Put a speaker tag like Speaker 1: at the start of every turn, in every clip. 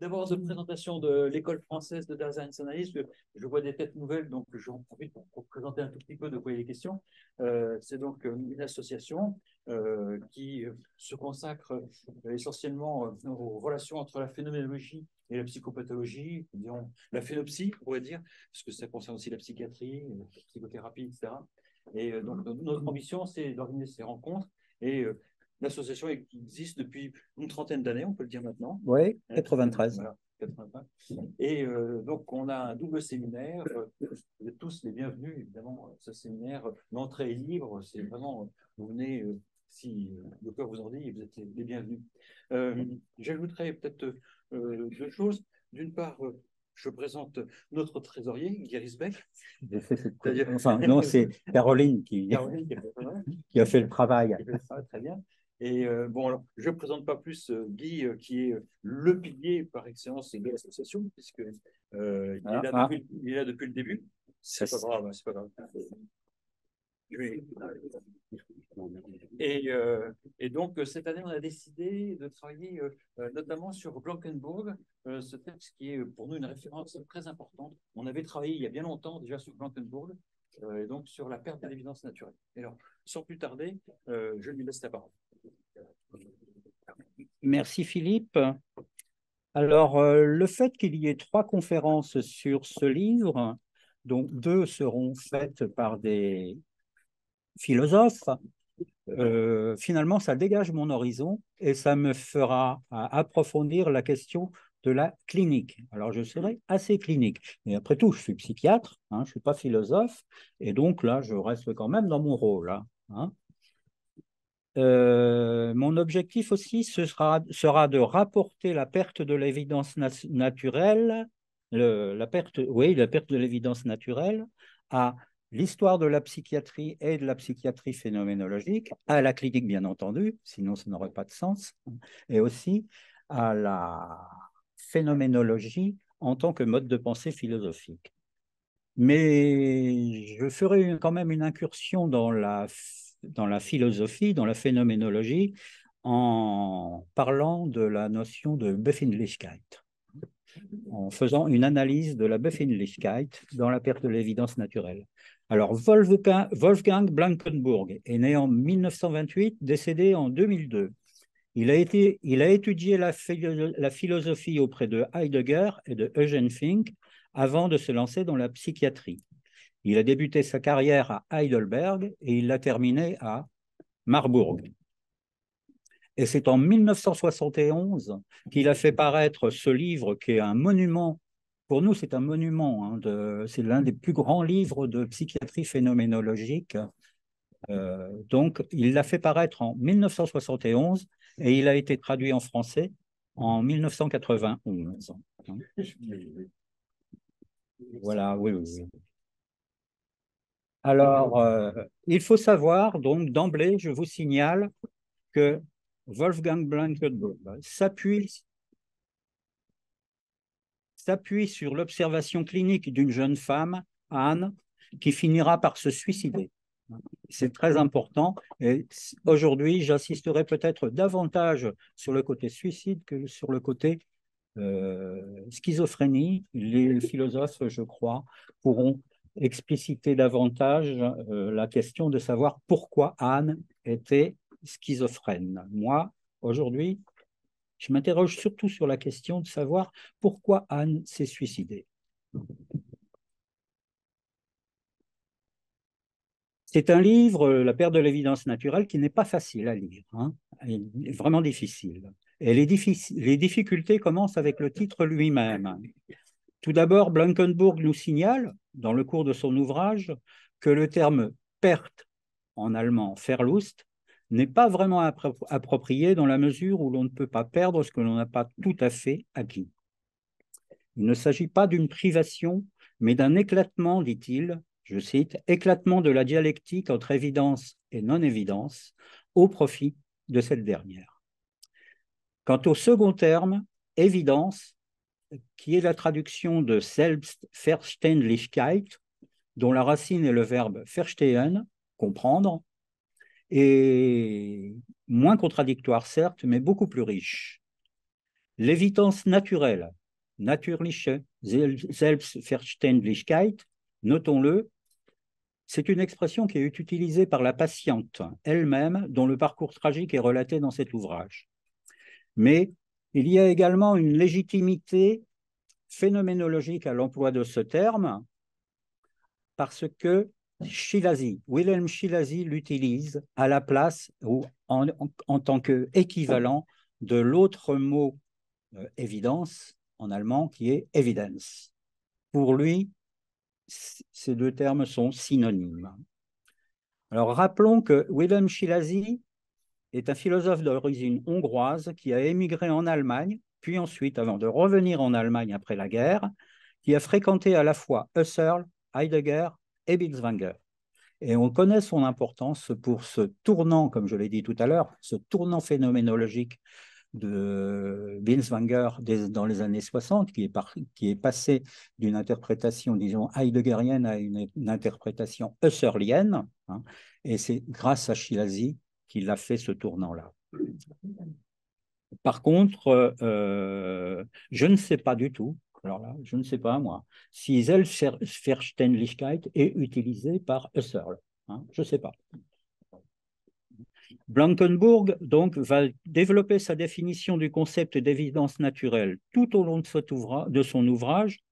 Speaker 1: d'abord de présentation de l'école française de data science. Je vois des têtes nouvelles, donc j'en profite pour présenter un tout petit peu de quoi il est question. C'est donc une association qui se consacre essentiellement aux relations entre la phénoménologie et la psychopathologie, disons la phénopsie, on pourrait dire, parce que ça concerne aussi la psychiatrie, la psychothérapie, etc. Et donc notre ambition, c'est d'organiser ces rencontres et l'association existe depuis une trentaine d'années, on peut le dire maintenant.
Speaker 2: Oui, 93.
Speaker 1: Voilà, 80. Et donc, on a un double séminaire. Vous êtes tous les bienvenus, évidemment. Ce séminaire, l'entrée est libre. C'est vraiment, vous venez, si le cœur vous en dit, vous êtes les bienvenus. J'ajouterais peut-être deux choses. D'une part, je présente notre trésorier, Guy Risbeck.
Speaker 2: Enfin, non, c'est Caroline
Speaker 1: Caroline
Speaker 2: qui a fait le travail.
Speaker 1: Très bien. Et bon, alors, je ne présente pas plus Guy, qui est le pilier par excellence de l'association, puisque il est là depuis le début. C'est pas grave, c'est pas grave. Et donc, cette année, on a décidé de travailler notamment sur Blankenburg, ce texte qui est pour nous une référence très importante. On avait travaillé il y a bien longtemps déjà sur Blankenburg, et donc sur la perte de l'évidence naturelle. Et alors, sans plus tarder, je lui laisse la parole.
Speaker 2: Merci Philippe. Alors, le fait qu'il y ait 3 conférences sur ce livre, dont 2 seront faites par des philosophes, finalement, ça dégage mon horizon et ça me fera approfondir la question de la clinique. Alors, je serai assez clinique. Mais après tout, je suis psychiatre, hein, je ne suis pas philosophe, et donc là, je reste quand même dans mon rôle. Hein. Mon objectif aussi sera de rapporter la perte de l'évidence naturelle, la perte de l'évidence naturelle à l'histoire de la psychiatrie et de la psychiatrie phénoménologique, à la clinique bien entendu, sinon ça n'aurait pas de sens, et aussi à la phénoménologie en tant que mode de pensée philosophique. Mais je ferai quand même une incursion dans la philosophie, dans la phénoménologie, en parlant de la notion de Befindlichkeit, en faisant une analyse de la Befindlichkeit dans la perte de l'évidence naturelle. Alors, Wolfgang Blankenburg est né en 1928, décédé en 2002. Il a étudié la philosophie auprès de Heidegger et de Eugen Fink avant de se lancer dans la psychiatrie. Il a débuté sa carrière à Heidelberg et il l'a terminée à Marbourg. Et c'est en 1971 qu'il a fait paraître ce livre qui est un monument. Pour nous, c'est un monument. Hein, c'est l'un des plus grands livres de psychiatrie phénoménologique. Donc, il l'a fait paraître en 1971 et il a été traduit en français en 1991. Voilà, oui, oui. Alors, il faut savoir, donc, d'emblée, je vous signale que Wolfgang Blankenburg s'appuie sur l'observation clinique d'une jeune femme, Anne, qui finira par se suicider. C'est très important. Et aujourd'hui, j'insisterai peut-être davantage sur le côté suicide que sur le côté schizophrénie. Les philosophes, je crois, pourront expliciter davantage la question de savoir pourquoi Anne était schizophrène. Moi, aujourd'hui, je m'interroge surtout sur la question de savoir pourquoi Anne s'est suicidée. C'est un livre, La perte de l'évidence naturelle, qui n'est pas facile à lire, hein, vraiment difficile. Et les difficultés commencent avec le titre lui-même. Tout d'abord, Blankenburg nous signale, dans le cours de son ouvrage, que le terme perte, en allemand Verlust, n'est pas vraiment approprié dans la mesure où l'on ne peut pas perdre ce que l'on n'a pas tout à fait acquis. Il ne s'agit pas d'une privation, mais d'un éclatement, dit-il, je cite, éclatement de la dialectique entre évidence et non-évidence au profit de cette dernière. Quant au second terme, évidence, qui est la traduction de Selbstverständlichkeit, dont la racine est le verbe verstehen, comprendre, est moins contradictoire certes, mais beaucoup plus riche. L'évidence naturelle, natürliche Selbstverständlichkeit, notons-le, c'est une expression qui est utilisée par la patiente elle-même, dont le parcours tragique est relaté dans cet ouvrage. Mais il y a également une légitimité phénoménologique à l'emploi de ce terme, parce que Wilhelm Schilasi l'utilise à la place ou en tant qu'équivalent de l'autre mot évidence en allemand qui est Evidenz. Pour lui, ces deux termes sont synonymes. Alors rappelons que Wilhelm Schilasi est un philosophe d'origine hongroise qui a émigré en Allemagne, puis ensuite, avant de revenir en Allemagne après la guerre, qui a fréquenté à la fois Husserl, Heidegger et Binswanger. Et on connaît son importance pour ce tournant, comme je l'ai dit tout à l'heure, ce tournant phénoménologique de Binswanger dans les années 60, qui est passé d'une interprétation, disons, heideggerienne à une interprétation husserlienne, hein, et c'est grâce à Schilasi qu'il a fait ce tournant-là. Par contre, je ne sais pas du tout, alors là, je ne sais pas moi, si Selbstverständlichkeit est utilisée par Husserl. Hein, je ne sais pas. Blankenburg donc, va développer sa définition du concept d'évidence naturelle tout au long de son ouvrage,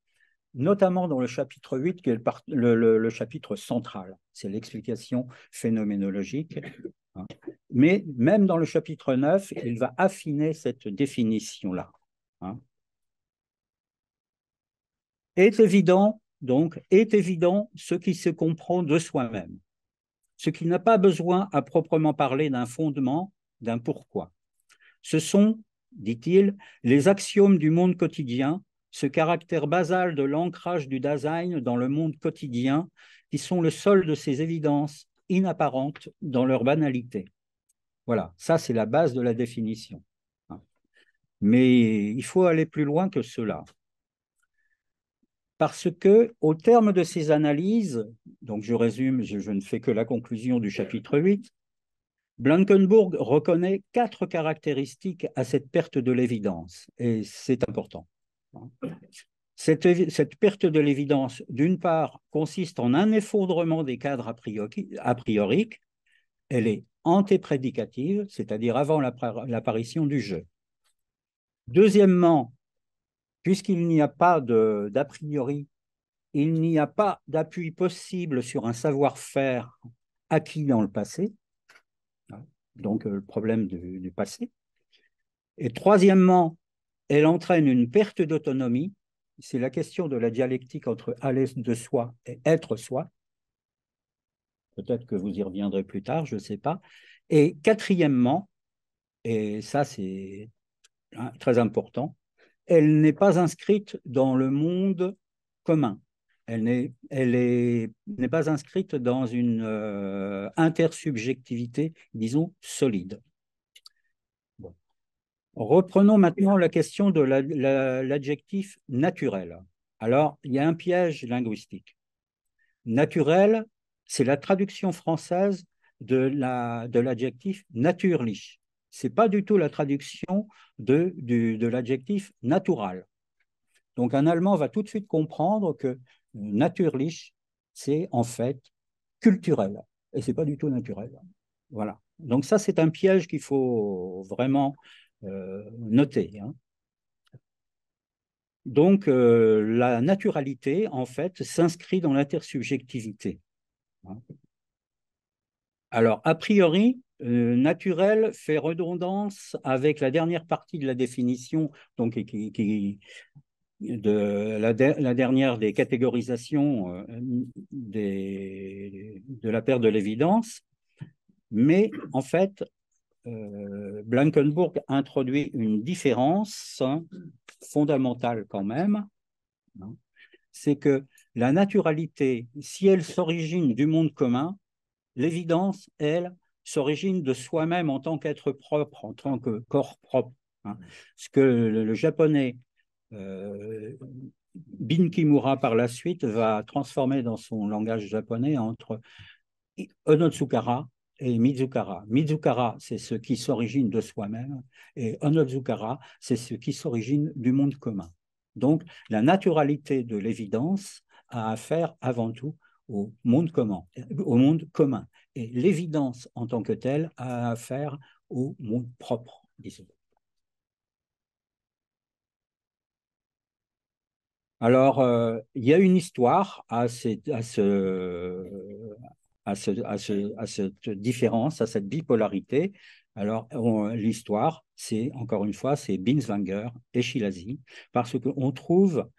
Speaker 2: notamment dans le chapitre 8, qui est le chapitre central. C'est l'explication phénoménologique. Mais même dans le chapitre 9, il va affiner cette définition-là. Est évident, donc, est évident ce qui se comprend de soi-même, ce qui n'a pas besoin à proprement parler d'un fondement, d'un pourquoi. Ce sont, dit-il, les axiomes du monde quotidien, ce caractère basal de l'ancrage du Dasein dans le monde quotidien, qui sont le sol de ces évidences inapparentes dans leur banalité. Voilà, ça c'est la base de la définition. Mais il faut aller plus loin que cela. Parce que, au terme de ces analyses, donc je résume, je ne fais que la conclusion du chapitre 8, Blankenburg reconnaît 4 caractéristiques à cette perte de l'évidence, et c'est important. Cette perte de l'évidence, d'une part, consiste en un effondrement des cadres a priori, elle est antéprédicative, c'est-à-dire avant l'apparition du jeu. Deuxièmement, puisqu'il n'y a pas d'a priori, il n'y a pas d'appui possible sur un savoir-faire acquis dans le passé, donc le problème du passé. Et troisièmement, elle entraîne une perte d'autonomie, c'est la question de la dialectique entre aller de soi et être soi. Peut-être que vous y reviendrez plus tard, je ne sais pas. Et quatrièmement, et ça c'est très important, elle n'est pas inscrite dans le monde commun. Elle n'est pas inscrite dans une intersubjectivité, disons, solide. Bon. Reprenons maintenant la question de l'adjectif naturel. Alors, il y a un piège linguistique. Naturel, c'est la traduction française de l'adjectif natürlich. Ce n'est pas du tout la traduction de l'adjectif natural. Donc, un Allemand va tout de suite comprendre que natürlich, c'est en fait culturel. Et ce n'est pas du tout naturel. Voilà. Donc, ça, c'est un piège qu'il faut vraiment noter. Hein. Donc, la naturalité, en fait, s'inscrit dans l'intersubjectivité. Alors, a priori, naturel fait redondance avec la dernière partie de la définition, donc la dernière des catégorisations de la perte de l'évidence, mais en fait, Blankenburg introduit une différence fondamentale quand même, hein, c'est que la naturalité, si elle s'origine du monde commun, l'évidence, elle, s'origine de soi-même en tant qu'être propre, en tant que corps propre. Hein. Ce que le japonais Bin Kimura, par la suite, va transformer dans son langage japonais entre Onotsukara et Mizukara. Mizukara, c'est ce qui s'origine de soi-même, et Onozukara, c'est ce qui s'origine du monde commun. Donc, la naturalité de l'évidence a affaire avant tout au monde commun. Et l'évidence en tant que telle a affaire au monde propre, disons. Alors, il y a une histoire à cette différence, à cette bipolarité. Alors, l'histoire, c'est, encore une fois, c'est Binswanger et Shirazi, parce qu'on trouve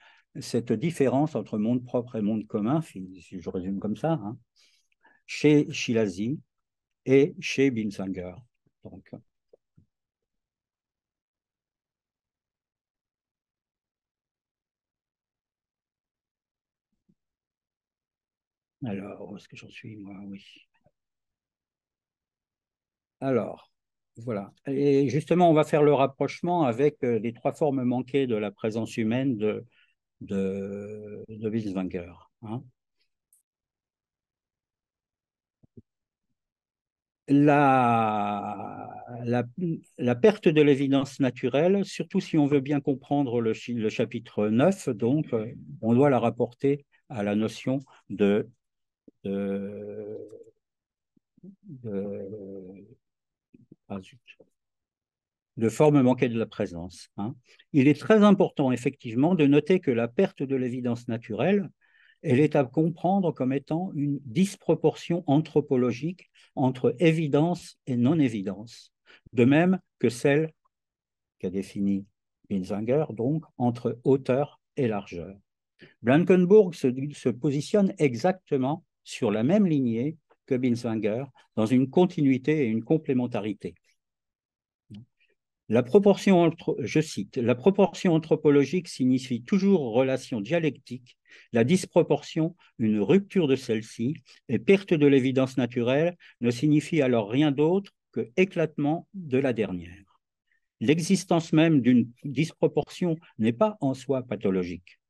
Speaker 2: cette différence entre monde propre et monde commun, si je résume comme ça, hein, chez Shirazi et chez Binswanger. Donc, alors, où est-ce que j'en suis, moi? Oui. Alors, voilà. Et justement, on va faire le rapprochement avec les trois formes manquées de la présence humaine de Binswanger, hein. La, la perte de l'évidence naturelle, surtout si on veut bien comprendre le chapitre 9, donc, on doit la rapporter à la notion de, de, ah, zut, de forme manquée de la présence, hein. Il est très important, effectivement, de noter que la perte de l'évidence naturelle, elle est à comprendre comme étant une disproportion anthropologique entre évidence et non-évidence, de même que celle qu'a définie Binswanger, donc entre hauteur et largeur. Blankenburg se positionne exactement sur la même lignée que Binswanger, dans une continuité et une complémentarité. Je cite, la proportion anthropologique signifie toujours relation dialectique, la disproportion, une rupture de celle-ci, et perte de l'évidence naturelle ne signifie alors rien d'autre que éclatement de la dernière. L'existence même d'une disproportion n'est pas en soi pathologique.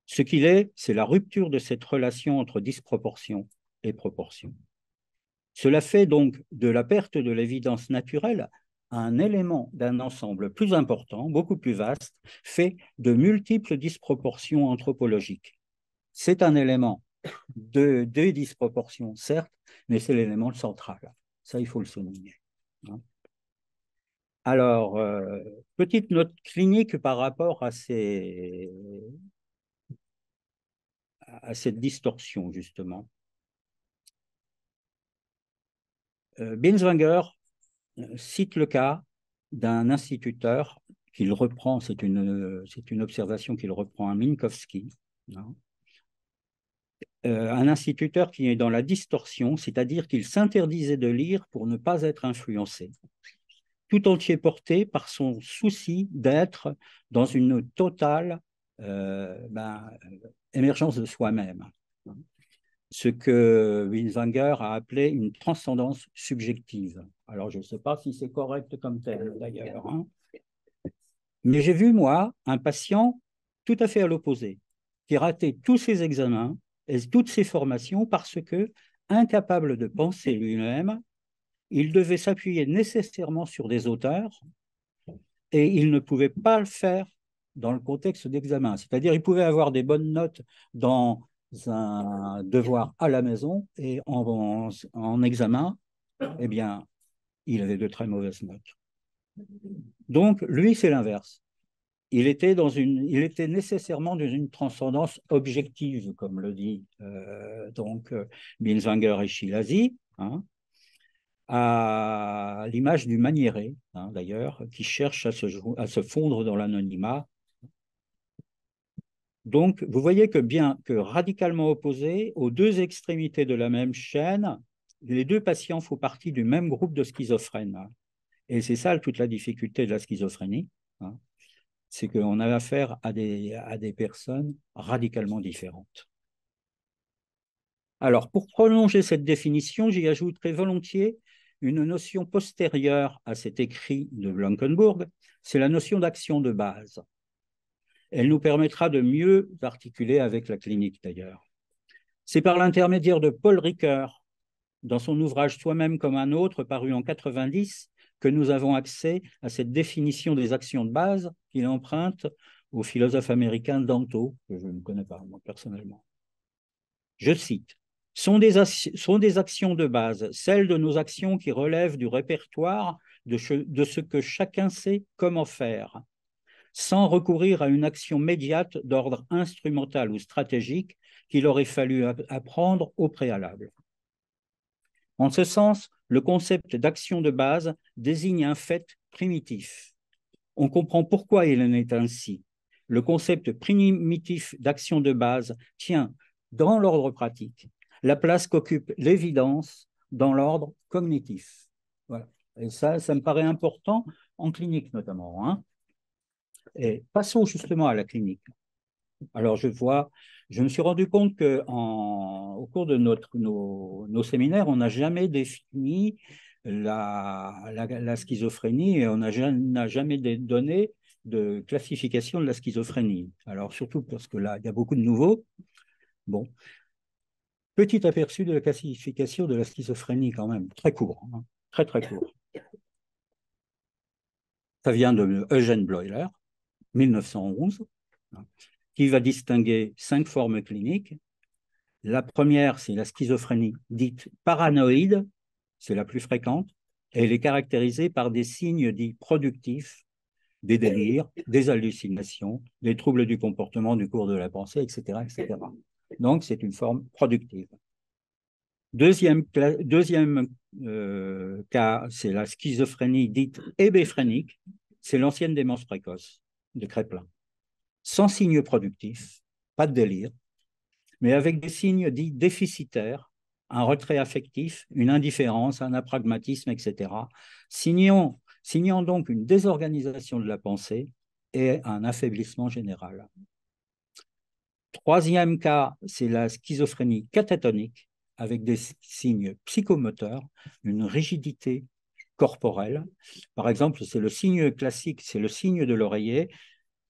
Speaker 2: Ce qu'il est, c'est la rupture de cette relation entre disproportion et proportion. Cela fait donc de la perte de l'évidence naturelle un élément d'un ensemble plus important, beaucoup plus vaste, fait de multiples disproportions anthropologiques. C'est un élément de disproportions, certes, mais c'est l'élément central. Ça, il faut le souligner. Alors, petite note clinique par rapport à cette distorsion, justement. Binswanger cite le cas d'un instituteur qu'il reprend, c'est une observation qu'il reprend à Minkowski, hein. Un instituteur qui est dans la distorsion, c'est-à-dire qu'il s'interdisait de lire pour ne pas être influencé, tout entier porté par son souci d'être dans une totale émergence de soi-même, ce que Binswanger a appelé une transcendance subjective. Alors, je ne sais pas si c'est correct comme tel, d'ailleurs, hein. Mais j'ai vu, moi, un patient tout à fait à l'opposé, qui ratait tous ses examens et toutes ses formations parce que, incapable de penser lui-même, il devait s'appuyer nécessairement sur des auteurs et il ne pouvait pas le faire dans le contexte d'examen. C'est-à-dire, il pouvait avoir des bonnes notes dans un devoir à la maison et en examen, eh bien, il avait de très mauvaises notes. Donc, lui, c'est l'inverse. Il était nécessairement dans une transcendance objective, comme le dit Binswanger et Shirazi, hein, à l'image du maniéré, hein, d'ailleurs, qui cherche à se fondre dans l'anonymat. Donc, vous voyez que bien que radicalement opposés, aux deux extrémités de la même chaîne, les deux patients font partie du même groupe de schizophrènes. Et c'est ça toute la difficulté de la schizophrénie, hein, c'est qu'on a affaire à des personnes radicalement différentes. Alors, pour prolonger cette définition, j'y ajouterai volontiers une notion postérieure à cet écrit de Blankenburg, c'est la notion d'action de base. Elle nous permettra de mieux articuler avec la clinique, d'ailleurs. C'est par l'intermédiaire de Paul Ricoeur dans son ouvrage Soi-même comme un autre, paru en 90, que nous avons accès à cette définition des actions de base qu'il emprunte au philosophe américain Danto, que je ne connais pas, moi, personnellement. Je cite, sont des actions de base, celles de nos actions qui relèvent du répertoire de ce que chacun sait comment faire, sans recourir à une action médiate d'ordre instrumental ou stratégique qu'il aurait fallu apprendre au préalable. En ce sens, le concept d'action de base désigne un fait primitif. On comprend pourquoi il en est ainsi. Le concept primitif d'action de base tient, dans l'ordre pratique, la place qu'occupe l'évidence dans l'ordre cognitif. Voilà. Et ça me paraît important en clinique notamment. Hein. Et passons justement à la clinique. Alors, je me suis rendu compte qu'au cours de nos séminaires, on n'a jamais défini la schizophrénie et on n'a jamais donné de classification de la schizophrénie. Alors, surtout parce que là, il y a beaucoup de nouveaux. Bon, petit aperçu de la classification de la schizophrénie quand même, très court, hein, très très court. Ça vient de Eugène Bleuler, 1911. Qui va distinguer 5 formes cliniques. La première, c'est la schizophrénie dite paranoïde, c'est la plus fréquente, et elle est caractérisée par des signes dits productifs, des délires, des hallucinations, des troubles du comportement, du cours de la pensée, etc. etc. Donc, c'est une forme productive. Deuxième cas, c'est la schizophrénie dite hébéphrénique, c'est l'ancienne démence précoce de Kraepelin. Sans signes productifs, pas de délire, mais avec des signes dits déficitaires, un retrait affectif, une indifférence, un apragmatisme, etc., signant donc une désorganisation de la pensée et un affaiblissement général. Troisième cas, c'est la schizophrénie catatonique, avec des signes psychomoteurs, une rigidité corporelle. Par exemple, c'est le signe classique, c'est le signe de l'oreiller.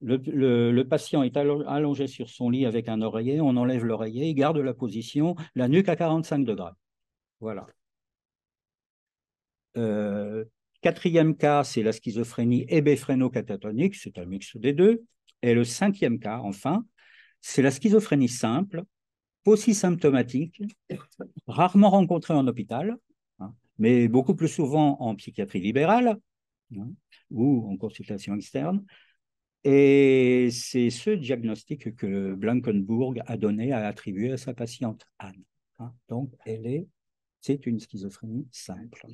Speaker 2: Le patient est allongé sur son lit avec un oreiller, on enlève l'oreiller, il garde la position, la nuque à 45 degrés. Voilà. Quatrième cas, c'est la schizophrénie hébéphréno-catatonique, c'est un mix des deux. Et le cinquième cas, enfin, c'est la schizophrénie simple, paucisymptomatique, rarement rencontrée en hôpital, hein, mais beaucoup plus souvent en psychiatrie libérale, hein, ou en consultation externe. Et c'est ce diagnostic que Blankenburg a attribué à sa patiente Anne. Donc, c'est une schizophrénie simple.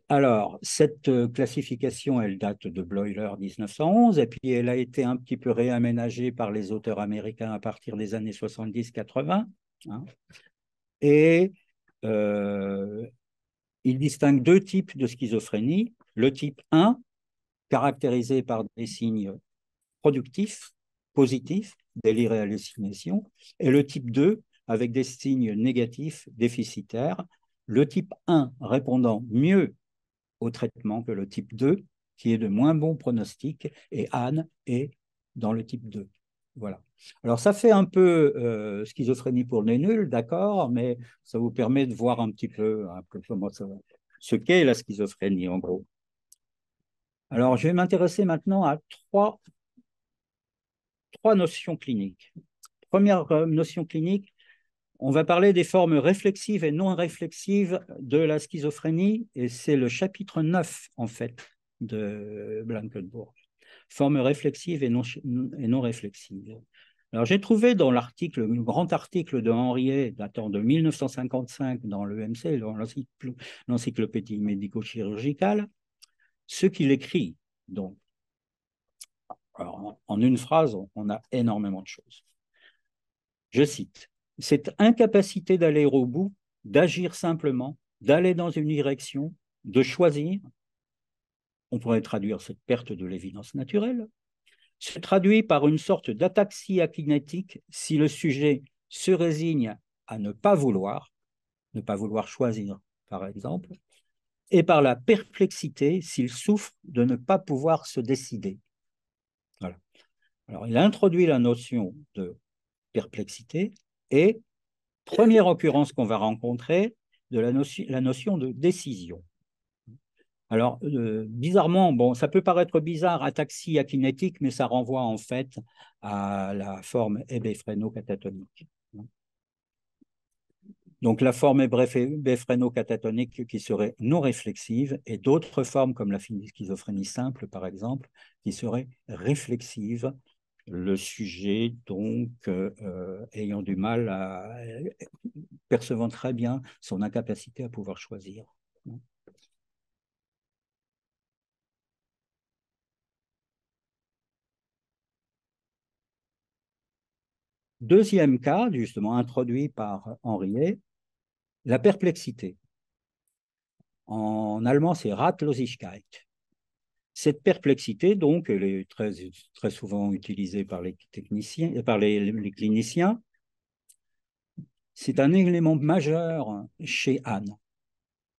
Speaker 2: Alors, cette classification, elle date de Bleuler 1911, et puis elle a été un petit peu réaménagée par les auteurs américains à partir des années 70-80. Hein, et il distingue 2 types de schizophrénie. Le type 1, caractérisé par des signes productifs, positifs, délire et hallucination, et le type 2 avec des signes négatifs, déficitaires. Le type 1 répondant mieux au traitement que le type 2, qui est de moins bon pronostic, et Anne est dans le type 2. Voilà. Alors, ça fait un peu schizophrénie pour les nuls, d'accord, mais ça vous permet de voir un petit peu comment ce qu'est la schizophrénie, en gros. Alors, je vais m'intéresser maintenant à trois notions cliniques. Première notion clinique, on va parler des formes réflexives et non réflexives de la schizophrénie, et c'est le chapitre 9, en fait, de Blankenburg. Formes réflexives et non réflexives. Alors, j'ai trouvé dans l'article, le grand article de Henriet, datant de 1955 dans l'EMC, dans l'encyclopédie médico-chirurgicale, ce qu'il écrit. Donc, alors, en une phrase, on a énormément de choses. Je cite, « Cette incapacité d'aller au bout, d'agir simplement, d'aller dans une direction, de choisir, on pourrait traduire cette perte de l'évidence naturelle, se traduit par une sorte d'ataxie akinétique si le sujet se résigne à ne pas vouloir choisir, par exemple, et par la perplexité s'il souffre de ne pas pouvoir se décider. » Voilà. Alors, il a introduit la notion de perplexité et première occurrence qu'on va rencontrer, de la notion de décision. Alors, bizarrement, bon, ça peut paraître bizarre, ataxie akinétique, mais ça renvoie en fait à la forme hébéphrèno-catatonique. Donc, la forme hébéphrèno-catatonique qui serait non réflexive et d'autres formes comme la schizophrénie simple, par exemple, qui seraient réflexives, le sujet, donc, ayant du mal à percevant très bien son incapacité à pouvoir choisir. Deuxième cas, justement introduit par Henriet, la perplexité. En allemand, c'est Ratlosigkeit. Cette perplexité, donc, elle est très, très souvent utilisée par les techniciens, par les cliniciens. C'est un élément majeur chez Anne.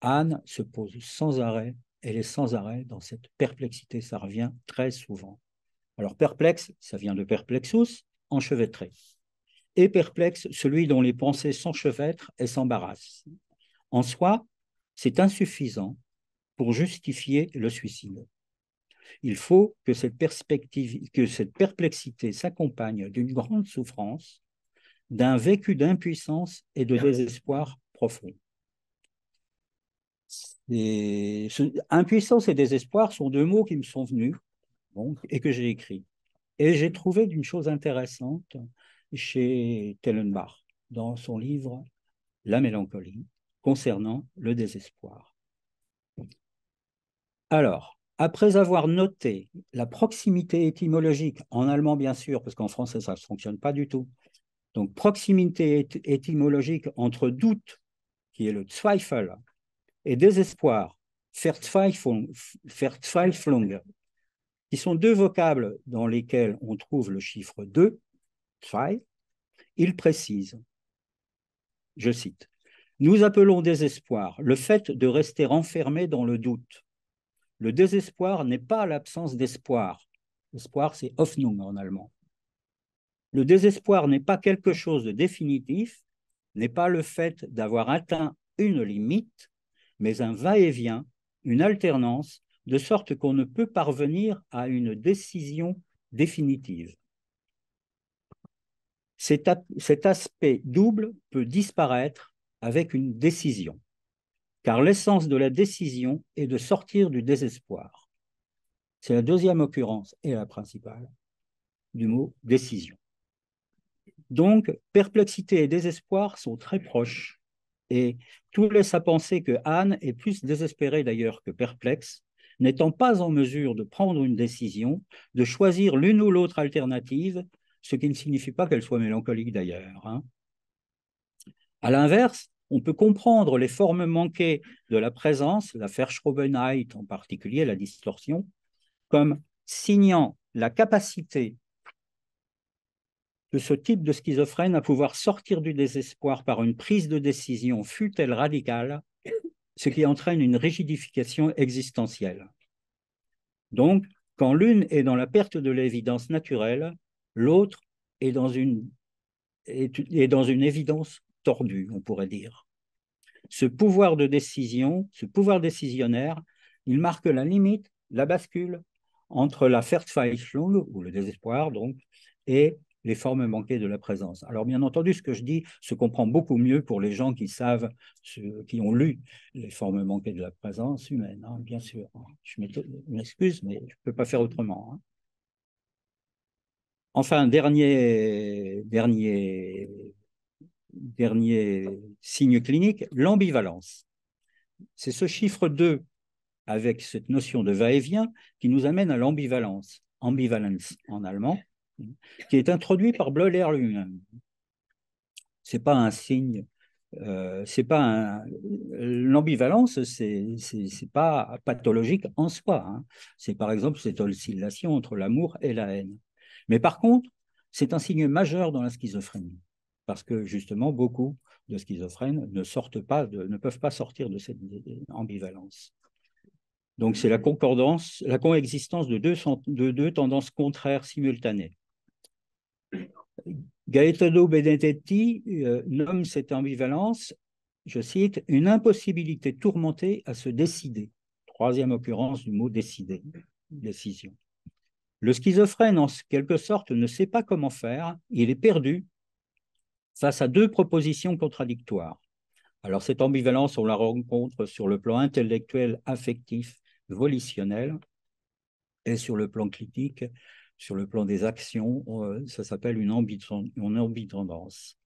Speaker 2: Anne se pose sans arrêt, elle est sans arrêt dans cette perplexité, ça revient très souvent. Alors perplexe, ça vient de perplexus, enchevêtré. Et perplexe, celui dont les pensées s'enchevêtrent et s'embarrassent. En soi, c'est insuffisant pour justifier le suicide. Il faut que cette perplexité s'accompagne d'une grande souffrance, d'un vécu d'impuissance et de désespoir profond. Impuissance et désespoir sont deux mots qui me sont venus et que j'ai écrits. Et j'ai trouvé d'une chose intéressante chez Tellenbach dans son livre La mélancolie concernant le désespoir. Alors, après avoir noté la proximité étymologique, en allemand bien sûr, parce qu'en français ça ne fonctionne pas du tout, donc proximité étymologique entre doute, qui est le Zweifel, et désespoir, Verzweiflung, qui sont deux vocables dans lesquels on trouve le chiffre 2, zwei, il précise, je cite, « Nous appelons désespoir le fait de rester enfermé dans le doute. Le désespoir n'est pas l'absence d'espoir. L'espoir, c'est Hoffnung en allemand. Le désespoir n'est pas quelque chose de définitif, n'est pas le fait d'avoir atteint une limite, mais un va-et-vient, une alternance, de sorte qu'on ne peut parvenir à une décision définitive. Cet aspect double peut disparaître avec une décision, car l'essence de la décision est de sortir du désespoir. C'est la deuxième occurrence et la principale du mot décision. Donc, perplexité et désespoir sont très proches et tout laisse à penser que Anne est plus désespérée d'ailleurs que perplexe, n'étant pas en mesure de prendre une décision, de choisir l'une ou l'autre alternative, ce qui ne signifie pas qu'elle soit mélancolique d'ailleurs. Hein. À l'inverse, on peut comprendre les formes manquées de la présence, la Verschrobenheit en particulier, la distorsion, comme signant la capacité de ce type de schizophrène à pouvoir sortir du désespoir par une prise de décision, fût-elle radicale, ce qui entraîne une rigidification existentielle. Donc, quand l'une est dans la perte de l'évidence naturelle, l'autre est dans une évidence tordue, on pourrait dire. Ce pouvoir de décision, ce pouvoir décisionnaire, il marque la limite, la bascule entre la Verzweiflung, ou le désespoir donc, et les formes manquées de la présence. Alors bien entendu, ce que je dis se comprend beaucoup mieux pour les gens qui savent, qui ont lu les formes manquées de la présence humaine, hein, bien sûr. Je m'excuse, mais je ne peux pas faire autrement. Hein. Enfin, dernier signe clinique, l'ambivalence. C'est ce chiffre 2 avec cette notion de va-et-vient qui nous amène à l'ambivalence, ambivalence en allemand, qui est introduit par Bleuler lui-même. Ce n'est pas un signe, l'ambivalence, c'est pas pathologique en soi. Hein. C'est par exemple cette oscillation entre l'amour et la haine. Mais par contre, c'est un signe majeur dans la schizophrénie, parce que justement, beaucoup de schizophrènes ne peuvent pas sortir de cette ambivalence. Donc, c'est la concordance, la coexistence de deux tendances contraires simultanées. Gaetano Benedetti nomme cette ambivalence je cite, une impossibilité tourmentée à se décider. Troisième occurrence du mot décider, décision. Le schizophrène, en quelque sorte, ne sait pas comment faire, il est perdu face à deux propositions contradictoires. Alors, cette ambivalence, on la rencontre sur le plan intellectuel, affectif, volitionnel, et sur le plan critique, sur le plan des actions, ça s'appelle une ambitendance.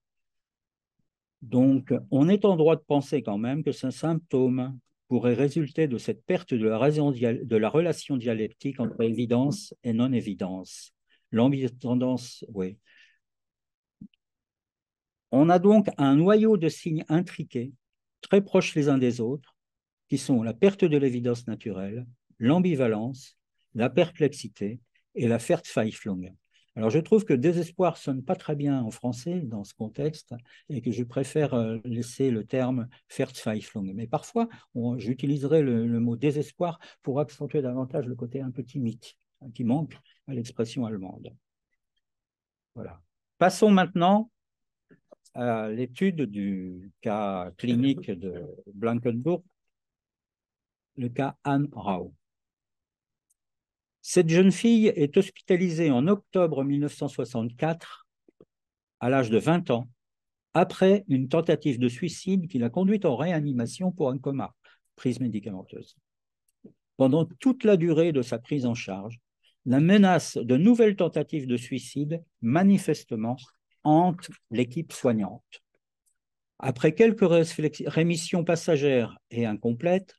Speaker 2: Donc, on est en droit de penser quand même que ce symptôme pourrait résulter de cette perte de la relation dialectique entre évidence et non-évidence. L'ambitendance, oui. On a donc un noyau de signes intriqués, très proches les uns des autres, qui sont la perte de l'évidence naturelle, l'ambivalence, la perplexité et la Verzweiflung. Alors, je trouve que désespoir sonne pas très bien en français dans ce contexte et que je préfère laisser le terme Verzweiflung. Mais parfois, j'utiliserai le mot désespoir pour accentuer davantage le côté un peu timide qui manque à l'expression allemande. Voilà. Passons maintenant à l'étude du cas clinique de Blankenburg, le cas Anne Rau. Cette jeune fille est hospitalisée en octobre 1964, à l'âge de 20 ans, après une tentative de suicide qui l'a conduite en réanimation pour un coma, prise médicamenteuse. Pendant toute la durée de sa prise en charge, la menace de nouvelles tentatives de suicide, manifestement, hante l'équipe soignante. Après quelques rémissions passagères et incomplètes,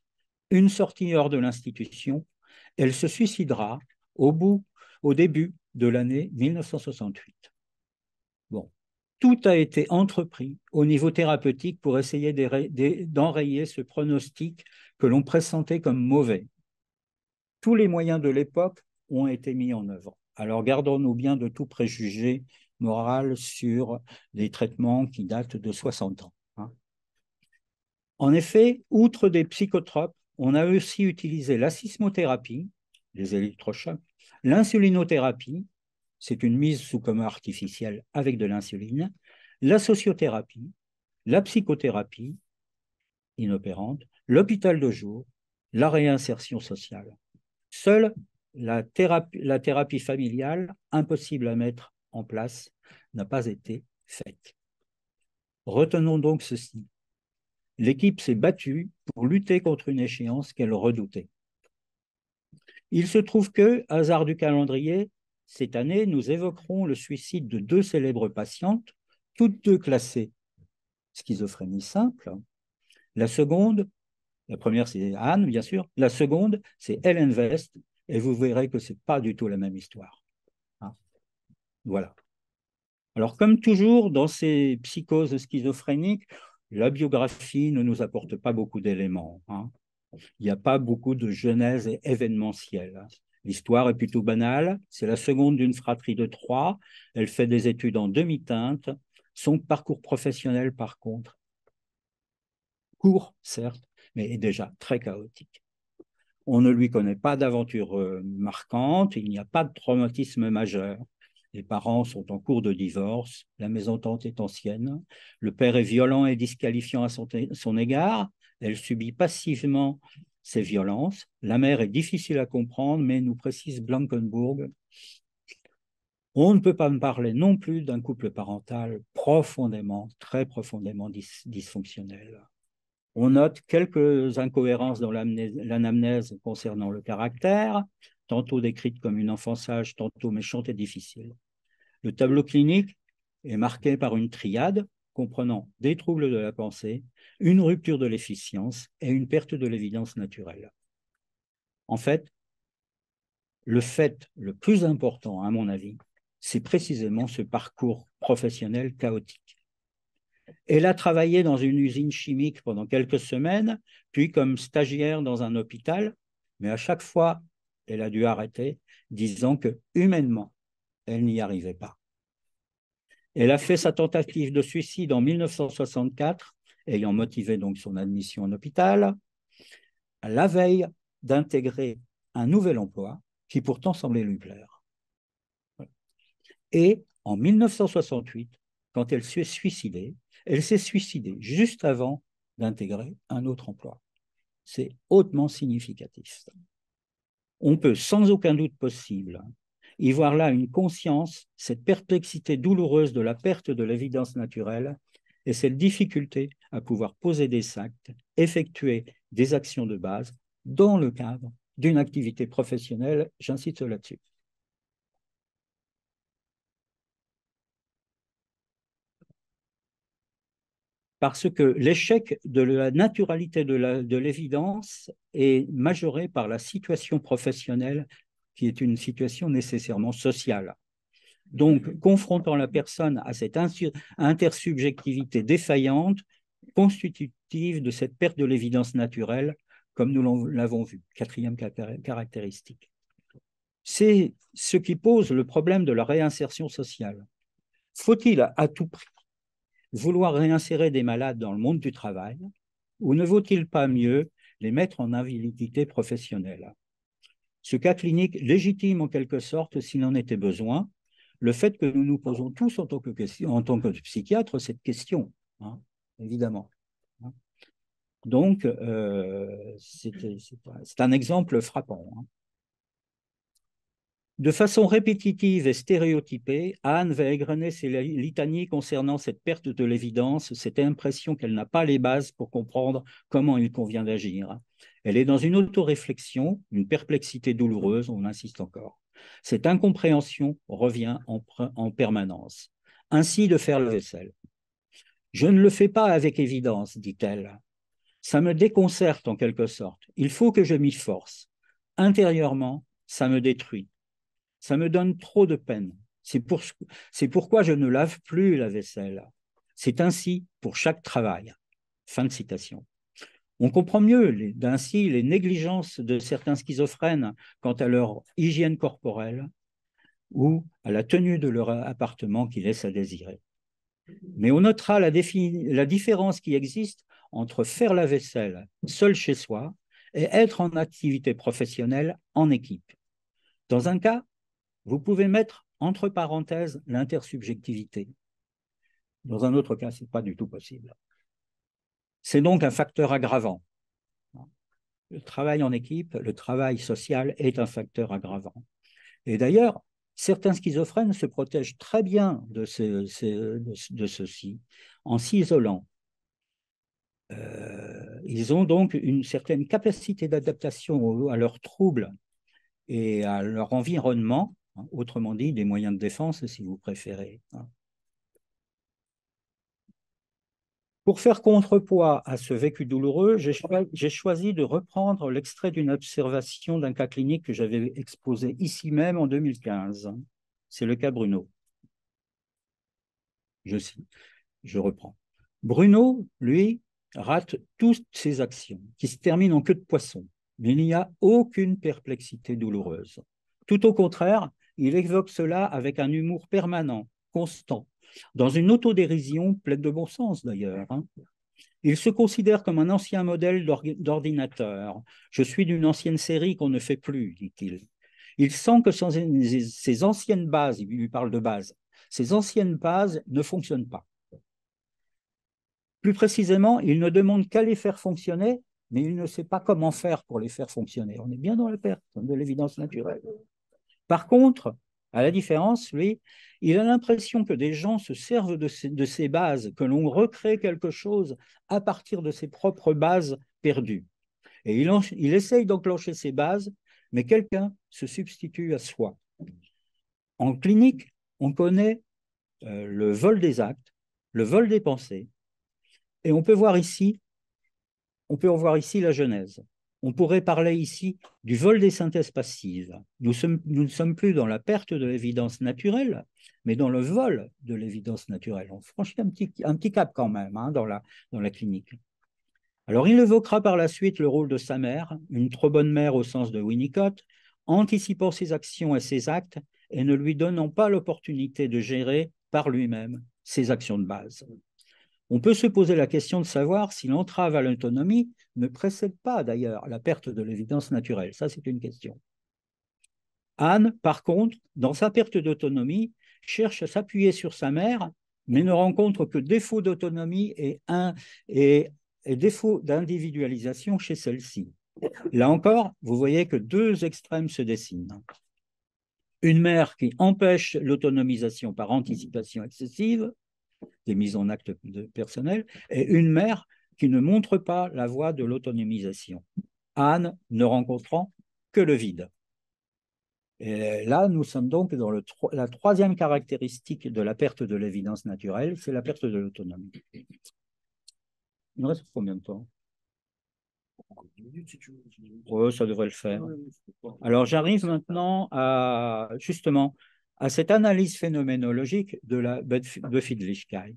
Speaker 2: une sortie hors de l'institution, elle se suicidera au début de l'année 1968. Bon, tout a été entrepris au niveau thérapeutique pour essayer d'enrayer ce pronostic que l'on pressentait comme mauvais. Tous les moyens de l'époque ont été mis en œuvre. Alors gardons-nous bien de tout préjugé moral sur des traitements qui datent de 60 ans. En effet, outre des psychotropes, on a aussi utilisé la sismothérapie, les électrochocs, l'insulinothérapie, c'est une mise sous coma artificielle avec de l'insuline, la sociothérapie, la psychothérapie inopérante, l'hôpital de jour, la réinsertion sociale. Seule la thérapie familiale, impossible à mettre en place, n'a pas été faite. Retenons donc ceci. L'équipe s'est battue pour lutter contre une échéance qu'elle redoutait. Il se trouve que, hasard du calendrier, cette année, nous évoquerons le suicide de deux célèbres patientes, toutes deux classées schizophrénie simple. La première c'est Anne, bien sûr, la seconde c'est Ellen West, et vous verrez que ce n'est pas du tout la même histoire. Voilà. Alors, comme toujours, dans ces psychoses schizophréniques, la biographie ne nous apporte pas beaucoup d'éléments. Il n'y a pas beaucoup de genèse événementielle. L'histoire est plutôt banale. C'est la seconde d'une fratrie de 3. Elle fait des études en demi-teinte. Son parcours professionnel, par contre, court, certes, mais est déjà très chaotique. On ne lui connaît pas d'aventure marquante. Il n'y a pas de traumatisme majeur. Les parents sont en cours de divorce, la mésentente est ancienne, le père est violent et disqualifiant à son égard, elle subit passivement ces violences, la mère est difficile à comprendre, mais nous précise Blankenburg, on ne peut pas me parler non plus d'un couple parental profondément, très profondément dysfonctionnel. On note quelques incohérences dans l'anamnèse concernant le caractère, tantôt décrite comme une enfant sage, tantôt méchante et difficile. Le tableau clinique est marqué par une triade comprenant des troubles de la pensée, une rupture de l'efficience et une perte de l'évidence naturelle. En fait, le fait le plus important, à mon avis, c'est précisément ce parcours professionnel chaotique. Elle a travaillé dans une usine chimique pendant quelques semaines, puis comme stagiaire dans un hôpital, mais à chaque fois, elle a dû arrêter, disant que humainement, elle n'y arrivait pas. Elle a fait sa tentative de suicide en 1964, ayant motivé donc son admission en hôpital, à la veille d'intégrer un nouvel emploi qui pourtant semblait lui plaire. Et en 1968, quand elle s'est suicidée juste avant d'intégrer un autre emploi. C'est hautement significatif. On peut sans aucun doute possible y voir là une conscience, cette perplexité douloureuse de la perte de l'évidence naturelle et cette difficulté à pouvoir poser des actes, effectuer des actions de base dans le cadre d'une activité professionnelle. J'insiste là-dessus. Parce que l'échec de la naturalité de l'évidence est majoré par la situation professionnelle qui est une situation nécessairement sociale. Donc, confrontant la personne à cette intersubjectivité défaillante, constitutive de cette perte de l'évidence naturelle, comme nous l'avons vu, quatrième caractéristique. C'est ce qui pose le problème de la réinsertion sociale. Faut-il à tout prix vouloir réinsérer des malades dans le monde du travail ou ne vaut-il pas mieux les mettre en invalidité professionnelle? Ce cas clinique légitime en quelque sorte, s'il en était besoin, le fait que nous nous posons tous en tant que psychiatres cette question, hein, évidemment. Donc, c'est un exemple frappant. Hein. De façon répétitive et stéréotypée, Anne va égrener ses litanies concernant cette perte de l'évidence, cette impression qu'elle n'a pas les bases pour comprendre comment il convient d'agir. Elle est dans une autoréflexion, une perplexité douloureuse, on insiste encore. Cette incompréhension revient en permanence. Ainsi de faire la vaisselle. Je ne le fais pas avec évidence, dit-elle. Ça me déconcerte en quelque sorte. Il faut que je m'y force. Intérieurement, ça me détruit. Ça me donne trop de peine. C'est pourquoi je ne lave plus la vaisselle. C'est ainsi pour chaque travail. Fin de citation. On comprend mieux ainsi les négligences de certains schizophrènes quant à leur hygiène corporelle ou à la tenue de leur appartement qui laisse à désirer. Mais on notera la différence qui existe entre faire la vaisselle seul chez soi et être en activité professionnelle en équipe. Dans un cas, vous pouvez mettre entre parenthèses l'intersubjectivité. Dans un autre cas, ce n'est pas du tout possible. C'est donc un facteur aggravant. Le travail en équipe, le travail social est un facteur aggravant. Et d'ailleurs, certains schizophrènes se protègent très bien de ceci en s'isolant. Ils ont donc une certaine capacité d'adaptation à leurs troubles et à leur environnement, autrement dit, des moyens de défense, si vous préférez. Pour faire contrepoids à ce vécu douloureux, j'ai choisi de reprendre l'extrait d'une observation d'un cas clinique que j'avais exposé ici même en 2015. C'est le cas Bruno. Je reprends. Bruno, lui, rate toutes ses actions, qui se terminent en queue de poisson, mais il n'y a aucune perplexité douloureuse. Tout au contraire, il évoque cela avec un humour permanent, constant, dans une autodérision pleine de bon sens d'ailleurs. Hein. Il se considère comme un ancien modèle d'ordinateur. Je suis d'une ancienne série qu'on ne fait plus, dit-il. Il sent que ses anciennes bases, il lui parle de bases, ces anciennes bases ne fonctionnent pas. Plus précisément, il ne demande qu'à les faire fonctionner, mais il ne sait pas comment faire pour les faire fonctionner. On est bien dans la perte de l'évidence naturelle. Par contre, à la différence, lui, il a l'impression que des gens se servent de ces bases, que l'on recrée quelque chose à partir de ses propres bases perdues. Et il essaye d'enclencher ces bases, mais quelqu'un se substitue à soi. En clinique, on connaît le vol des actes, le vol des pensées, et on peut en voir ici la genèse. On pourrait parler ici du vol des synthèses passives. Nous ne sommes plus dans la perte de l'évidence naturelle, mais dans le vol de l'évidence naturelle. On franchit un petit cap quand même hein, dans la clinique. Alors, il évoquera par la suite le rôle de sa mère, une trop bonne mère au sens de Winnicott, anticipant ses actions et ses actes et ne lui donnant pas l'opportunité de gérer par lui-même ses actions de base. On peut se poser la question de savoir si l'entrave à l'autonomie ne précède pas d'ailleurs la perte de l'évidence naturelle. Ça, c'est une question. Anne, par contre, dans sa perte d'autonomie, cherche à s'appuyer sur sa mère, mais ne rencontre que défaut d'autonomie et et défaut d'individualisation chez celle-ci. Là encore, vous voyez que deux extrêmes se dessinent. Une mère qui empêche l'autonomisation par anticipation excessive, des mises en acte personnelles, et une mère qui ne montre pas la voie de l'autonomisation. Anne ne rencontrant que le vide. Et là, nous sommes donc dans la troisième caractéristique de la perte de l'évidence naturelle, c'est la perte de l'autonomie. Il nous reste combien de temps? Oui, ça devrait le faire. Alors, j'arrive maintenant à, justement, à cette analyse phénoménologique de la Befindlichkeit.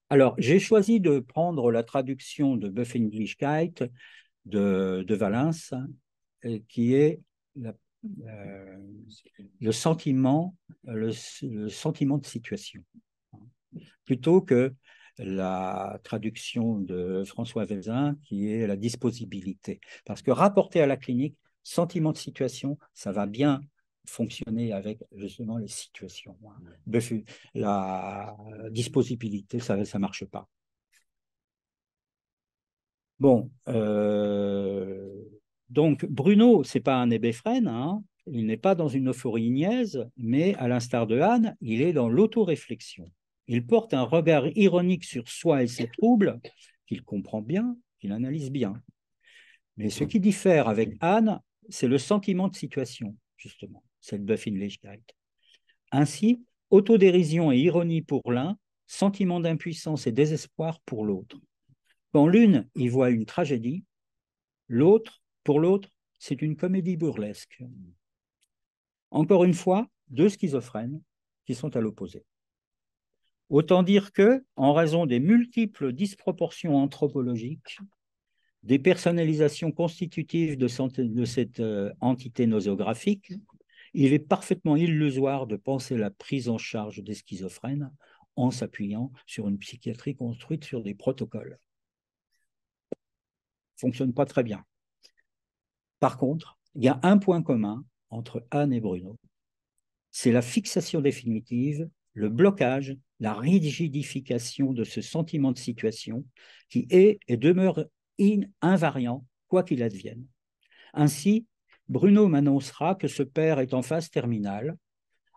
Speaker 2: Alors, j'ai choisi de prendre la traduction de Befindlichkeit de Valens, qui est le sentiment de situation, plutôt que la traduction de François Vézin, qui est la disposibilité. Parce que rapporté à la clinique, sentiment de situation, ça va bien fonctionner avec justement les situations. La disposibilité, ça ne marche pas. Bon, donc Bruno, ce n'est pas un hébéphrène, hein, il n'est pas dans une euphorie niaise, mais à l'instar de Anne, il est dans l'autoréflexion. Il porte un regard ironique sur soi et ses troubles, qu'il comprend bien, qu'il analyse bien. Mais ce qui diffère avec Anne, c'est le sentiment de situation, justement, cette Befindlichkeit. Ainsi, autodérision et ironie pour l'un, sentiment d'impuissance et désespoir pour l'autre. Quand l'une y voit une tragédie, pour l'autre, c'est une comédie burlesque. Encore une fois, deux schizophrènes qui sont à l'opposé. Autant dire que, en raison des multiples disproportions anthropologiques, des personnalisations constitutives de cette entité nosographique, il est parfaitement illusoire de penser la prise en charge des schizophrènes en s'appuyant sur une psychiatrie construite sur des protocoles. Fonctionne pas très bien. Par contre, il y a un point commun entre Anne et Bruno. C'est la fixation définitive, le blocage, la rigidification de ce sentiment de situation qui est et demeure invariant, quoi qu'il advienne. Ainsi, Bruno m'annoncera que ce père est en phase terminale,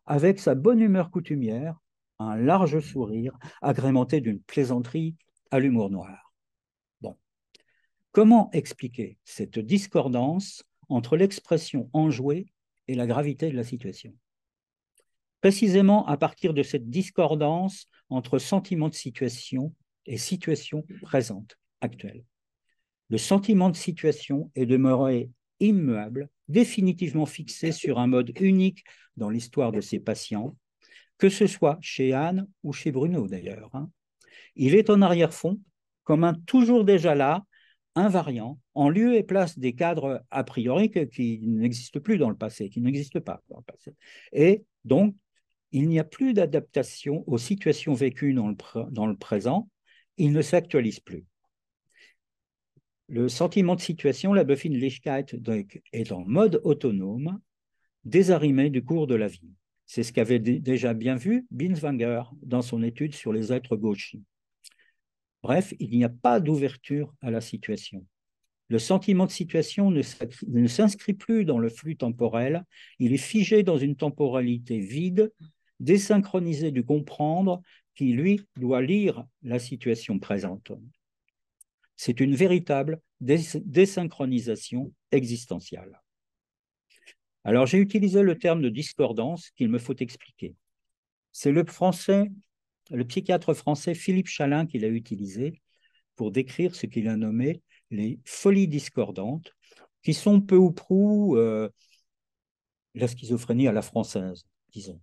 Speaker 2: avec sa bonne humeur coutumière, un large sourire agrémenté d'une plaisanterie à l'humour noir. Bon. Comment expliquer cette discordance entre l'expression enjouée et la gravité de la situation? Précisément à partir de cette discordance entre sentiment de situation et situation présente, actuelle. Le sentiment de situation est demeuré immuable, définitivement fixé sur un mode unique dans l'histoire de ses patients, que ce soit chez Anne ou chez Bruno d'ailleurs. Il est en arrière-fond, comme un toujours déjà là, invariant, en lieu et place des cadres a priori qui n'existent plus dans le passé, qui n'existent pas dans le passé. Et donc, il n'y a plus d'adaptation aux situations vécues dans le présent, il ne s'actualise plus. Le sentiment de situation, la Befindlichkeit, est en mode autonome, désarrimé du cours de la vie. C'est ce qu'avait déjà bien vu Binswanger dans son étude sur les êtres gauchis. Bref, il n'y a pas d'ouverture à la situation. Le sentiment de situation ne s'inscrit plus dans le flux temporel, il est figé dans une temporalité vide, désynchronisé du comprendre, qui, lui, doit lire la situation présente. C'est une véritable désynchronisation existentielle. Alors, j'ai utilisé le terme de discordance qu'il me faut expliquer. C'est le psychiatre français Philippe Chalin qui l'a utilisé pour décrire ce qu'il a nommé les folies discordantes, qui sont peu ou prou la schizophrénie à la française, disons.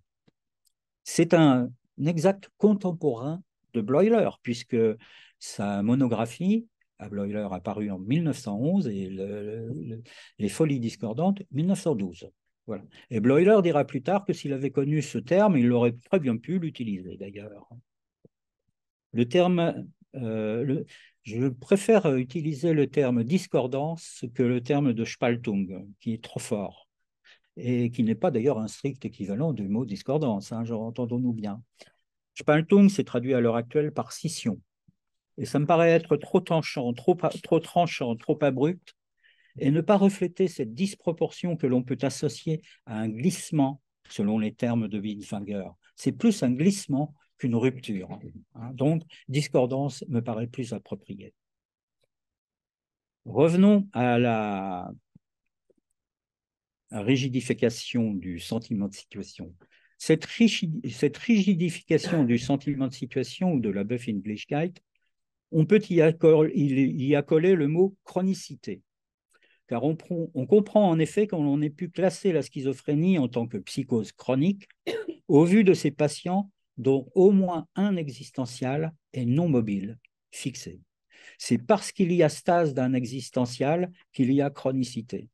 Speaker 2: C'est un exact contemporain de Bleuler, puisque sa monographie à Bleuler apparue en 1911 et les folies discordantes 1912. Voilà. Et Bleuler dira plus tard que s'il avait connu ce terme, il aurait très bien pu l'utiliser d'ailleurs. Le terme, je préfère utiliser le terme discordance que le terme de Spaltung, qui est trop fort et qui n'est pas d'ailleurs un strict équivalent du mot discordance, hein, entendons-nous bien. Spaltung s'est traduit à l'heure actuelle par scission. Et ça me paraît être trop tranchant, trop abrupt, et ne pas refléter cette disproportion que l'on peut associer à un glissement, selon les termes de Binswanger. C'est plus un glissement qu'une rupture. Donc, discordance me paraît plus appropriée. Revenons à la rigidification du sentiment de situation. Cette rigidification du sentiment de situation ou de la Befindlichkeit, on peut y accoler le mot chronicité, car on comprend en effet qu'on ait pu classer la schizophrénie en tant que psychose chronique au vu de ces patients dont au moins un existentiel est non mobile, fixé. C'est parce qu'il y a stase d'un existentiel qu'il y a chronicité.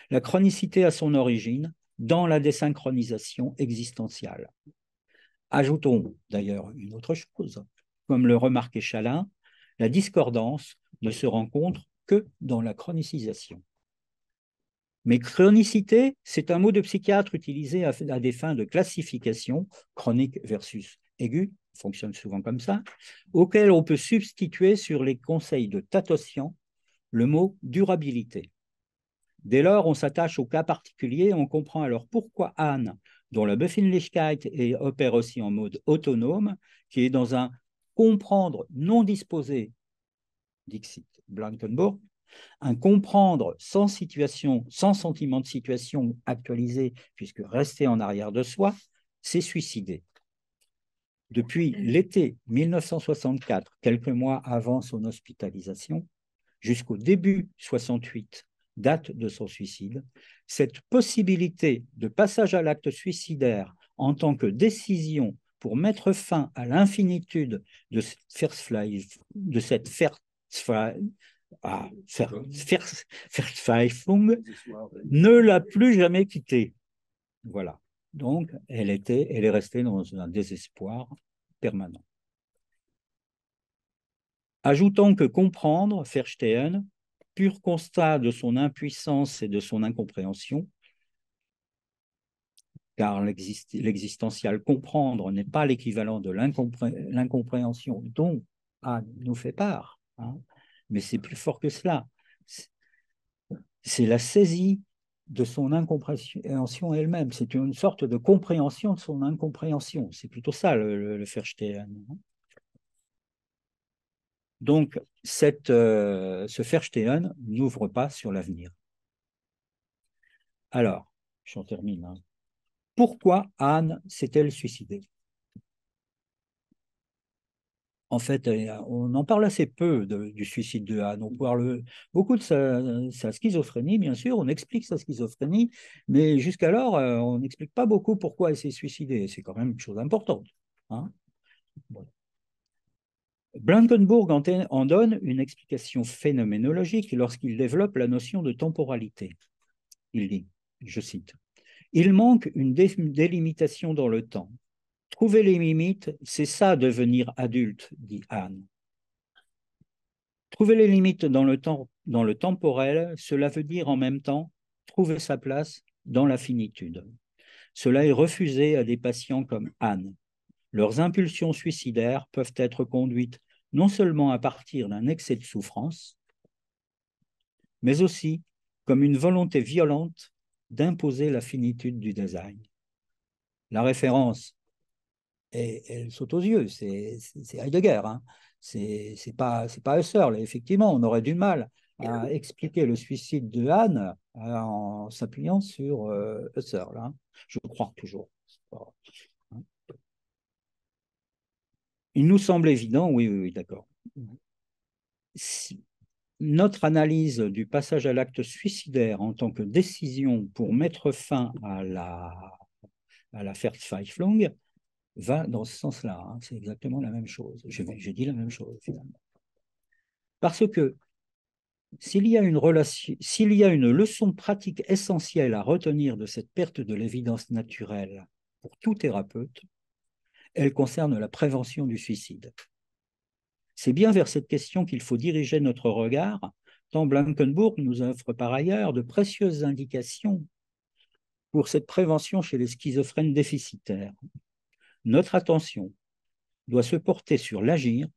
Speaker 2: La chronicité a son origine dans la désynchronisation existentielle. Ajoutons d'ailleurs une autre chose. Comme le remarquait Chalin, la discordance ne se rencontre que dans la chronicisation. Mais chronicité, c'est un mot de psychiatre utilisé à des fins de classification, chronique versus aigu, fonctionne souvent comme ça, auquel on peut substituer sur les conseils de Tatossian le mot durabilité. Dès lors, on s'attache au cas particulier et on comprend alors pourquoi Anne, dont la Befindlichkeit opère aussi en mode autonome, qui est dans un comprendre non disposé, dixit Blankenburg, un comprendre sans situation, sans sentiment de situation actualisé, puisque resté en arrière de soi, s'est suicidé. Depuis l'été 1964, quelques mois avant son hospitalisation, jusqu'au début 68, date de son suicide, cette possibilité de passage à l'acte suicidaire en tant que décision pour mettre fin à l'infinitude de cette Verzweiflung ne l'a plus jamais quitté. Voilà. Donc, elle est restée dans un désespoir permanent. Ajoutons que comprendre, Verstehen, pur constat de son impuissance et de son incompréhension, car l'existentiel comprendre n'est pas l'équivalent de l'incompréhension dont Anne nous fait part, hein, mais c'est plus fort que cela. C'est la saisie de son incompréhension elle-même. C'est une sorte de compréhension de son incompréhension. C'est plutôt ça le Verstehen. Donc, ce Verstehen n'ouvre pas sur l'avenir. Alors, j'en termine. Hein. Pourquoi Anne s'est-elle suicidée? En fait, on en parle assez peu du suicide de Anne. On parle beaucoup de sa schizophrénie, bien sûr. On explique sa schizophrénie, mais jusqu'alors, on n'explique pas beaucoup pourquoi elle s'est suicidée. C'est quand même une chose importante. Hein. Bon. Blankenburg en donne une explication phénoménologique lorsqu'il développe la notion de temporalité. Il dit, je cite, « Il manque une délimitation dans le temps. Trouver les limites, c'est ça devenir adulte, dit Anne. Trouver les limites dans le temporel, cela veut dire en même temps trouver sa place dans la finitude. Cela est refusé à des patients comme Anne. Leurs impulsions suicidaires peuvent être conduites non seulement à partir d'un excès de souffrance, mais aussi comme une volonté violente d'imposer la finitude du design. » La référence, elle saute aux yeux, c'est Heidegger, hein. C'est pas Husserl. Effectivement, on aurait du mal à expliquer le suicide de Anne en s'appuyant sur Husserl, hein. Je crois toujours. Hein. Il nous semble évident, oui, d'accord. Notre analyse du passage à l'acte suicidaire en tant que décision pour mettre fin à la Verzweiflung va dans ce sens-là. Hein. C'est exactement la même chose. Je dis la même chose, finalement. Parce que s'il y a une leçon pratique essentielle à retenir de cette perte de l'évidence naturelle pour tout thérapeute, elle concerne la prévention du suicide. C'est bien vers cette question qu'il faut diriger notre regard, tant Blankenburg nous offre par ailleurs de précieuses indications pour cette prévention chez les schizophrènes déficitaires. Notre attention doit se porter sur l'agir,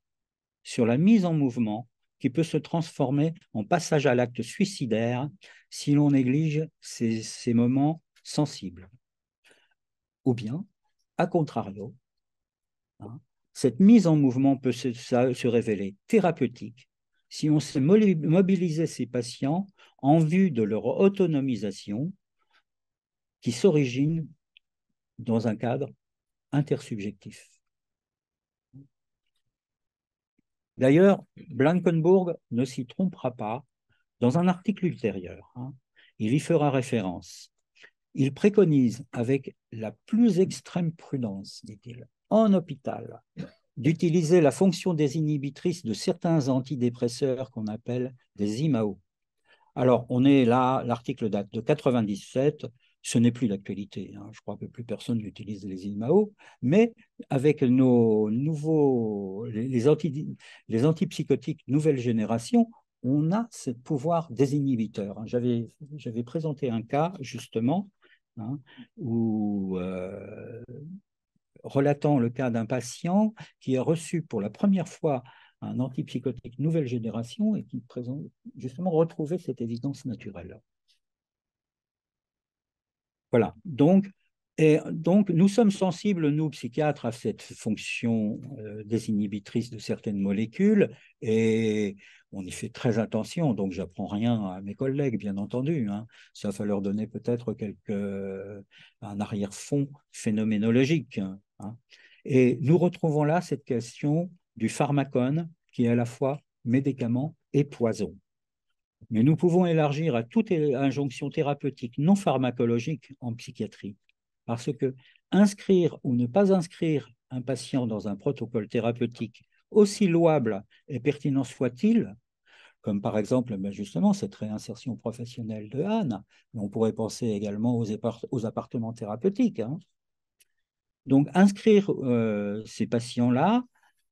Speaker 2: sur la mise en mouvement, qui peut se transformer en passage à l'acte suicidaire si l'on néglige ces moments sensibles. Ou bien, à contrario, hein, cette mise en mouvement peut se révéler thérapeutique si on sait mobiliser ces patients en vue de leur autonomisation qui s'origine dans un cadre intersubjectif. D'ailleurs, Blankenburg ne s'y trompera pas dans un article ultérieur. Il y fera référence. Il préconise, avec la plus extrême prudence, dit-il, en hôpital, d'utiliser la fonction désinhibitrice de certains antidépresseurs qu'on appelle des IMAO. Alors, on est là, l'article date de 97, ce n'est plus d'actualité. Je crois que plus personne n'utilise les IMAO, mais avec nos nouveaux, les antipsychotiques nouvelle génération, on a ce pouvoir désinhibiteur. J'avais présenté un cas, justement, où, relatant le cas d'un patient qui a reçu pour la première fois un antipsychotique nouvelle génération et qui présente justement retrouver cette évidence naturelle. Voilà. Donc, nous sommes sensibles, nous, psychiatres, à cette fonction désinhibitrice de certaines molécules et on y fait très attention. Donc, j'apprends rien à mes collègues, bien entendu. Ça va leur donner peut-être un arrière-fond phénoménologique. Et nous retrouvons là cette question du pharmacone qui est à la fois médicament et poison. Mais nous pouvons élargir à toute injonction thérapeutique non pharmacologique en psychiatrie, parce que inscrire ou ne pas inscrire un patient dans un protocole thérapeutique, aussi louable et pertinent soit-il, comme par exemple justement cette réinsertion professionnelle de Anne, mais on pourrait penser également aux appartements thérapeutiques. Donc inscrire ces patients-là,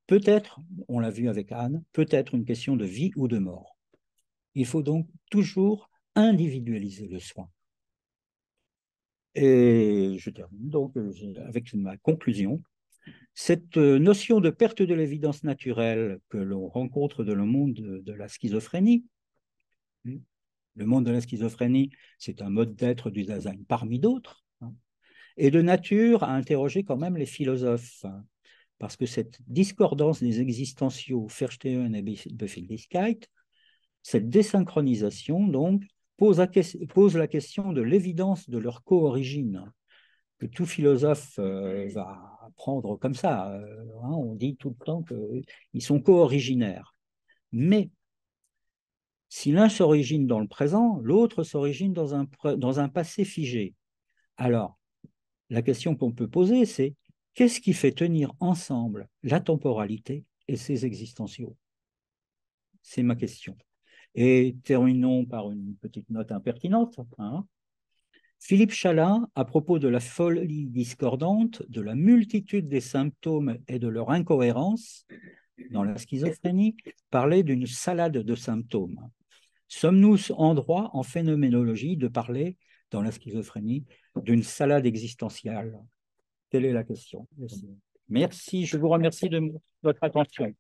Speaker 2: peut-être, on l'a vu avec Anne, peut-être une question de vie ou de mort. Il faut donc toujours individualiser le soin. Et je termine donc avec ma conclusion. Cette notion de perte de l'évidence naturelle que l'on rencontre dans le monde de la schizophrénie, le monde de la schizophrénie, c'est un mode d'être du Dasein parmi d'autres, est de nature à interroger quand même les philosophes, parce que cette discordance des existentiaux Verstehen et Befindlichkeit, cette désynchronisation, donc, pose la question de l'évidence de leur co-origine, que tout philosophe va prendre comme ça. On dit tout le temps qu'ils sont co-originaires. Mais si l'un s'origine dans le présent, l'autre s'origine dans un passé figé. Alors, la question qu'on peut poser, c'est qu'est-ce qui fait tenir ensemble la temporalité et ses existentiaux? C'est ma question. Et terminons par une petite note impertinente. Philippe Chalin, à propos de la folie discordante, de la multitude des symptômes et de leur incohérence dans la schizophrénie, parlait d'une salade de symptômes. Sommes-nous en droit, en phénoménologie, de parler, dans la schizophrénie, d'une salade existentielle? Telle est la question. Merci, je vous remercie de votre attention.